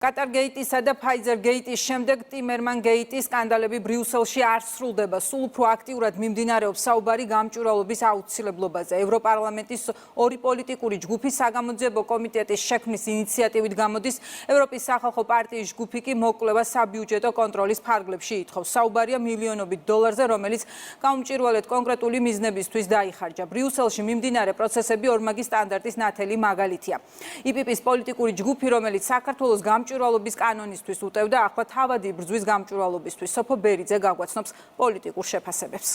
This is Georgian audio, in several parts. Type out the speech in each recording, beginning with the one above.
Qatargate-ისა და Pfizer-Gate-ის შემდეგ Timmerman Gate-ის სკანდალები ბრიუსელში არ სრულდება. სულ უფრო აქტიურად მიმდინარეობს საუბარი გამჭვირვალობის აუცილებლობაზე. ევროპარლამენტის ორი პოლიტიკური ჯგუფი საგამოძიებო კომიტეტის შექმნის ინიციატივით გამოდის. ევროპის სახალხო პარტიის ჯგუფი კი მოკვლევა საბიუჯეტო კონტროლის ფარგლებში ითხოვს. საუბარია მილიონობით დოლარზე, რომელიც გაუმჭვირვალედ კონკრეტული მიზნებისთვის დაიხარჯა. ბრიუსელში მიმდინარე პროცესები ორმაგი სტანდარტის ნათელი მაგალითია. IPP-ის პოლიტიკური ჯგუფი, რომელიც საქართველოს გამჭვირვალობის კანონისთვის უტევდა, ახლა თავად იბრძვის გამჭვირვალობისთვის. სოფო ბერიძე გაგვაცნობს პოლიტიკურ შეფასებებს.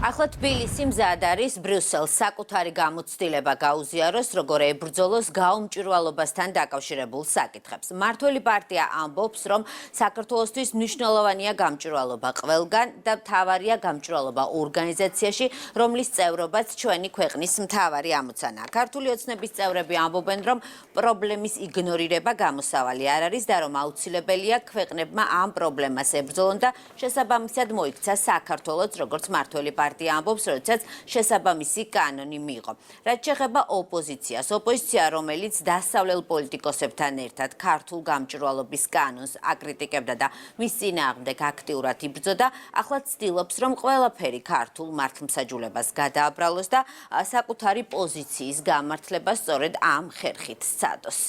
ახლა თბილისი მზად არის ბრიუსელს საკუთარი გამოცდილება გაუზიაროს, როგორ ებრძოლოს გაუმჭვირვალობასთან დაკავშირებულ საკითხებს. მმართველი პარტია ამბობს, რომ საქართველოსთვის მნიშვნელოვანია გამჭვირვალობა ყველგან და მთავარია გამჭვირვალობა ორგანიზაციაში, რომლის წევრობაც ჩვენი ქვეყნის მთავარი ამოცანაა. ქართული ოცნების წევრები ამბობენ, რომ პრობლემის იგნორირება გამოსავალი არ არის და რომ აუცილებელია ქვეყნებმა ამ პრობლემას ებრძოლონ და შესაბამისად მოიქცა საქართველოც, როგორც მმართველი პარტია ამბობს, როდესაც შესაბამისი კანონი მიიღო. რაც შეეხება ოპოზიციას, ოპოზიცია, რომელიც დასავლელ პოლიტიკოსებთან ერთად ქართულ გამჭვირვალობის კანონს აკრიტიკებდა და მის წინააღმდეგ აქტიურად იბრძოდა, ახლა ცდილობს, რომ ყველაფერი ქართულ მართლმსაჯულებას გადააბრალოს და საკუთარი პოზიციის გამართლება სწორედ ამ ხერხით სცადოს.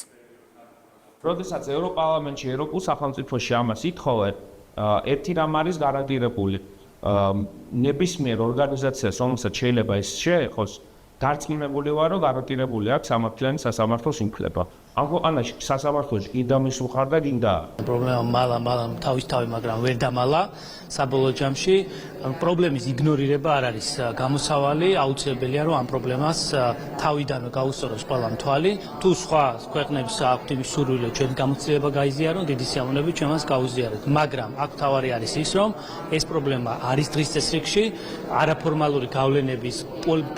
როდესაც ევროპარლამენტში, ევროპულ სახელმწიფოში ამას ითხოვენ, ერთი რამ არის გარანტირებული. ნებისმიერ ორგანიზაციას, რომელსაც შეიძლება ეს შეეხოს, დარწმუნებული ვარ, რომ გარანტირებული აქვს სამართლიანი სასამართლოს იმხლება. ამ ქვეყანაში სასამართლოში კიდევ მის უხარდა გინდა. პრობლემა მალა თავისთავად, მაგრამ ვერ დამალა საბოლოო ჯამში. პრობლემის იგნორირება არ არის გამოსავალი, აუცილებელია, რომ ამ პრობლემას თავიდანვე გაუსწოროს ყველა მთვალი. თუ სხვა ქვეყნებს აქვთ იმის სურვილი, ჩვენ გამოცდილება გაიზიარონ, დიდი სიამოვნებით ჩვენ მას გაუზიაროთ. მაგრამ აქ თავარი არის ის, რომ ეს პრობლემა არის დღის წესრიგში, არაფორმალური გავლენების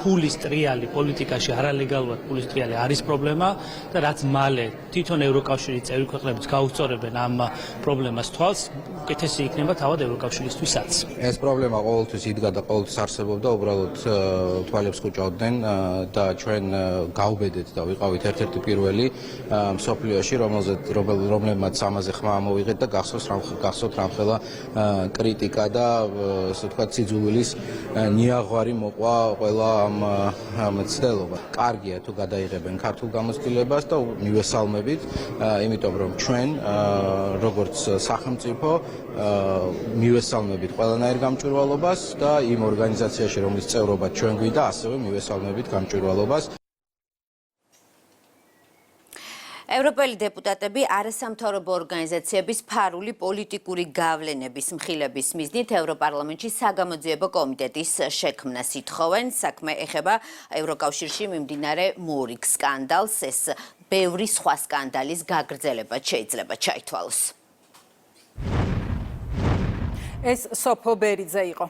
ფულის ტრიალი პოლიტიკაში, არალეგალურად ფულის ტრიალი არის პრობლემა და რაც მალე თვითონ ევროკავშირის წევრი ქვეყნებიც გაუსწორებენ ამ პრობლემას თვალს, უკეთესი იქნება თავად ევროკავშირისთვისაც. ეს პრობლემა ყოველთვის იდგა და ყოველთვის არსებობდა, უბრალოდ თვალებს ხუჭავდნენ და ჩვენ გავუბედეთ და ვიყავით ერთ-ერთი პირველი მსოფლიოში, რომლებმაც ამაზე ხმა ამოვიღეთ და გახსოვთ რამხელა კრიტიკა და ასე ვთქვათ სიძულვილის ნიაღვარი მოყვა ყველა ამ ცდელობა. კარგია თუ გადაიღებენ ქართულ გამოცდილებას და მივესალმებით, იმიტომ რომ ჩვენ როგორც სახელმწიფო მივესალმებით ყველანაირ გამჭვირვალობას და იმ ორგანიზაციაში, რომლის წევრობა ჩვენ გვინდა, ასევე მივესალმებით გამჭვირვალობას. ევროპელი დეპუტატები არასამთავრობო ორგანიზაციების ფარული პოლიტიკური გავლენების მხილების მიზნით ევროპარლამენტში საგამოძიებო კომიტეტის შექმნას ითხოვენ. საქმე ეხება ევროკავშირში მიმდინარე მორიგ სკანდალს, ეს ბევრი სხვა სკანდალის გაგრძელებაც შეიძლება ჩაითვალოს. ეს სოფო ბერიძე იყო.